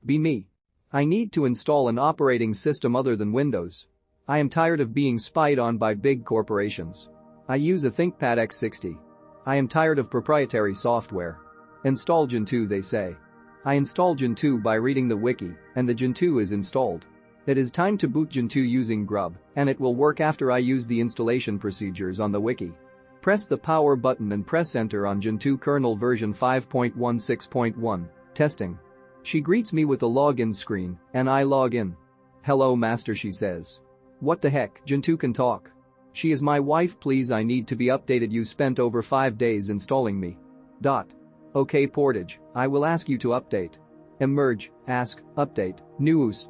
Be me. I need to install an operating system other than Windows. I am tired of being spied on by big corporations. I use a ThinkPad X60. I am tired of proprietary software. Install Gentoo, they say. I install Gentoo by reading the wiki, and the Gentoo is installed. It is time to boot Gentoo using grub, and it will work after I use the installation procedures on the wiki. Press the power button and press enter on Gentoo kernel version 5.16.1. Testing. She greets me with a login screen, and I log in. Hello master, she says. What the heck, Gentoo can talk. She is my wife, please, I need to be updated, you spent over 5 days installing me. Okay Portage, I will ask you to update. Emerge, ask, update, news,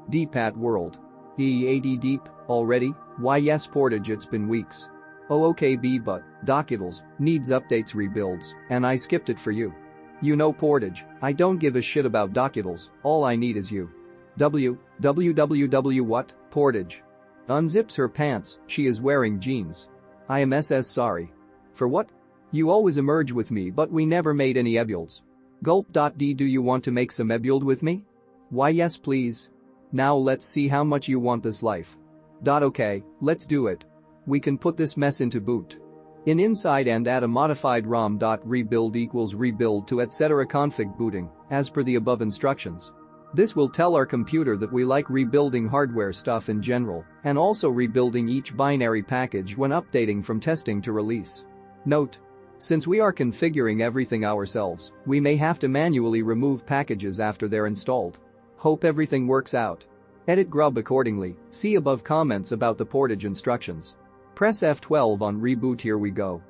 deep world. EAD deep, already? Why yes Portage, it's been weeks. Oh okay B but, docutils, needs updates rebuilds, and I skipped it for you. You know Portage, I don't give a shit about docutils, all I need is you. www what, Portage. Unzips her pants, she is wearing jeans. I am SS sorry. For what? You always emerge with me but we never made any ebuilds. Gulp.d do you want to make some ebuild with me? Why yes please. Now let's see how much you want this life. Okay, let's do it. We can put this mess into boot. Inside and add a modified rom.rebuild equals rebuild to etc config booting, as per the above instructions. This will tell our computer that we like rebuilding hardware stuff in general, and also rebuilding each binary package when updating from testing to release. Note: since we are configuring everything ourselves, we may have to manually remove packages after they're installed. Hope everything works out. Edit grub accordingly, see above comments about the portage instructions. Press F12 on reboot, here we go.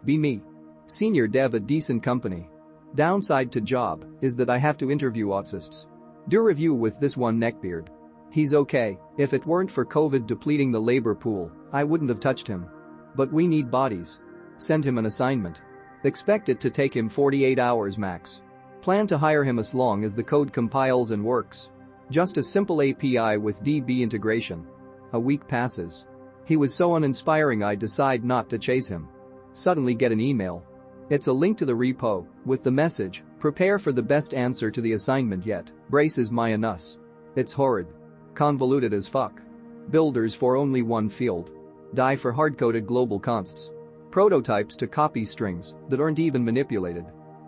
Be me. Senior dev at decent company. Downside to job is that I have to interview autists. Do review with this one neckbeard. He's okay, if it weren't for COVID depleting the labor pool, I wouldn't have touched him. But we need bodies. Send him an assignment. Expect it to take him 48 hours max. Plan to hire him as long as the code compiles and works. Just a simple API with DB integration. A week passes. He was so uninspiring I decide not to chase him. Suddenly get an email. It's a link to the repo, with the message, prepare for the best answer to the assignment yet, braces my anus. It's horrid. Convoluted as fuck. Builders for only one field. Die for hard-coded global consts. Prototypes to copy strings that aren't even manipulated.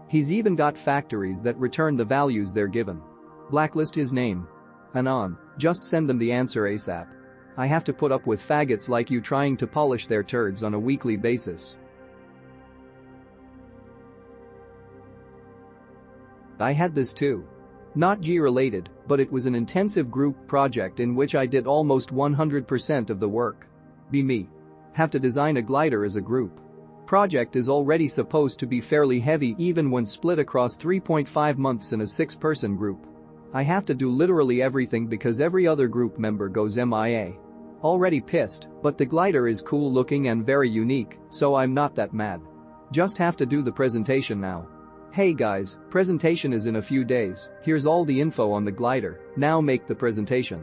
He's even got factories that return the values they're given. Blacklist his name. Anon, just send them the answer ASAP. I have to put up with faggots like you trying to polish their turds on a weekly basis. I had this too. Not G-related, but it was an intensive group project in which I did almost 100% of the work. Be me. Have to design a glider as a group. Project is already supposed to be fairly heavy even when split across 3.5 months in a 6-person group. I have to do literally everything because every other group member goes MIA. Already pissed, but the glider is cool looking and very unique, so I'm not that mad. Just have to do the presentation now. Hey guys, presentation is in a few days, here's all the info on the glider, now make the presentation.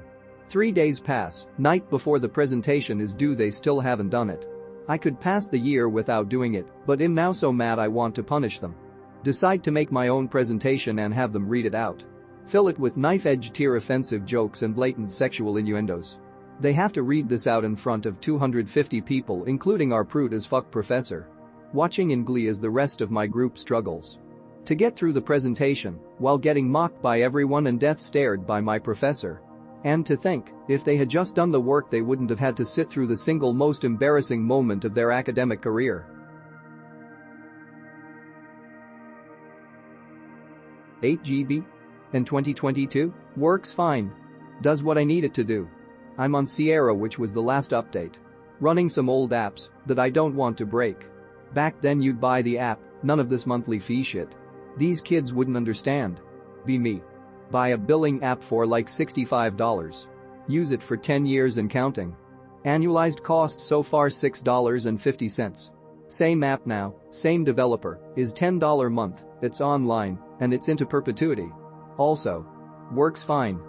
3 days pass, night before the presentation is due they still haven't done it. I could pass the year without doing it, but I'm now so mad I want to punish them. Decide to make my own presentation and have them read it out. Fill it with knife-edge tier offensive jokes and blatant sexual innuendos. They have to read this out in front of 250 people including our prude as fuck professor. Watching in glee as the rest of my group struggles to get through the presentation while getting mocked by everyone and death stared by my professor. And to think, if they had just done the work they wouldn't have had to sit through the single most embarrassing moment of their academic career. 8 GB? In 2022? Works fine. Does what I need it to do. I'm on Sierra, which was the last update. Running some old apps that I don't want to break. Back then you'd buy the app, none of this monthly fee shit. These kids wouldn't understand. Be me. Buy a billing app for like $65. Use it for 10 years and counting. Annualized cost so far $6.50. Same app now, same developer, is $10 a month, it's online, and it's into perpetuity. Also. Works fine.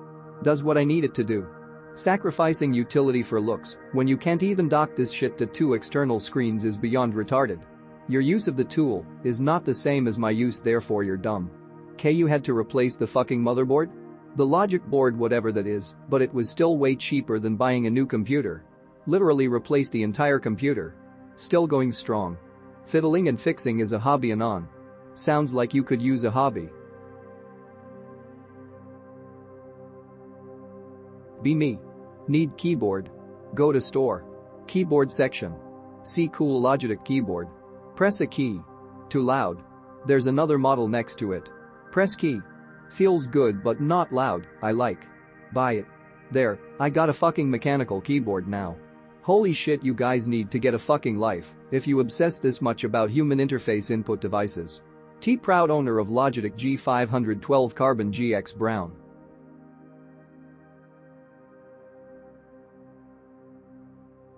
Does what I need it to do. Sacrificing utility for looks when you can't even dock this shit to 2 external screens is beyond retarded. Your use of the tool is not the same as my use, therefore you're dumb. K, you had to replace the fucking motherboard? The logic board, whatever that is, but it was still way cheaper than buying a new computer. Literally replaced the entire computer. Still going strong. Fiddling and fixing is a hobby anon. Sounds like you could use a hobby. Be me. Need keyboard. Go to store. Keyboard section. See cool Logitech keyboard. Press a key. Too loud. There's another model next to it. Press key. Feels good but not loud, I like. Buy it. There, I got a fucking mechanical keyboard now. Holy shit, you guys need to get a fucking life if you obsess this much about human interface input devices. T, proud owner of Logitech G512 Carbon GX Brown.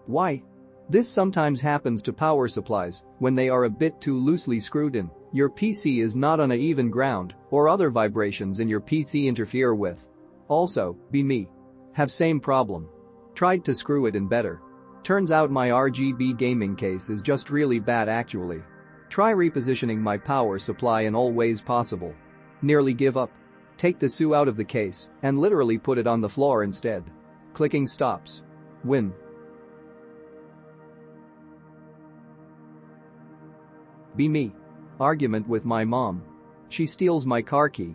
Why? This sometimes happens to power supplies when they are a bit too loosely screwed in. Your PC is not on a even ground or other vibrations in your PC interfere with. Also, be me. Have same problem. Tried to screw it in better. Turns out my RGB gaming case is just really bad actually. Try repositioning my power supply in all ways possible. Nearly give up. Take the SU out of the case and literally put it on the floor instead. Clicking stops. Win. Be me. Argument with my mom. She steals my car key.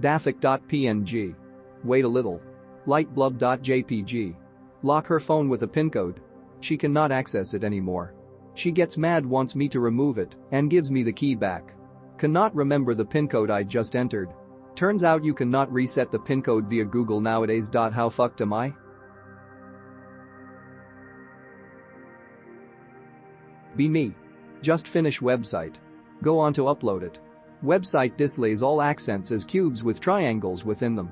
Daffic.png. Wait a little. Lightblub.jpg. Lock her phone with a pin code. She cannot access it anymore. She gets mad, wants me to remove it, and gives me the key back. Cannot remember the pin code I just entered. Turns out you cannot reset the pin code via Google nowadays. How fucked am I? Be me. Just finish website. Go on to upload it. Website displays all accents as cubes with triangles within them.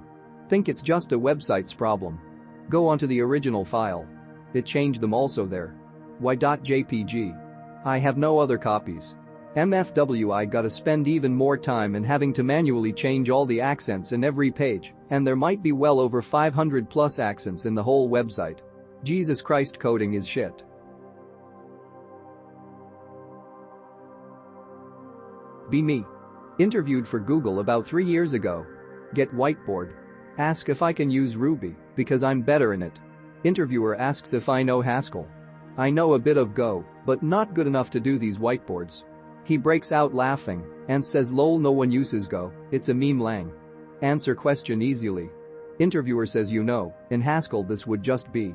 Think it's just a website's problem. Go on to the original file. It changed them also there. Why.jpg. I have no other copies. MFW, I gotta spend even more time in having to manually change all the accents in every page, and there might be well over 500 plus accents in the whole website. Jesus Christ, coding is shit. Be me. Interviewed for Google about 3 years ago. Get whiteboard. Ask if I can use Ruby because I'm better in it. Interviewer asks if I know Haskell. I know a bit of Go, but not good enough to do these whiteboards. He breaks out laughing and says lol, no one uses Go, it's a meme lang. Answer question easily. Interviewer says in Haskell this would just be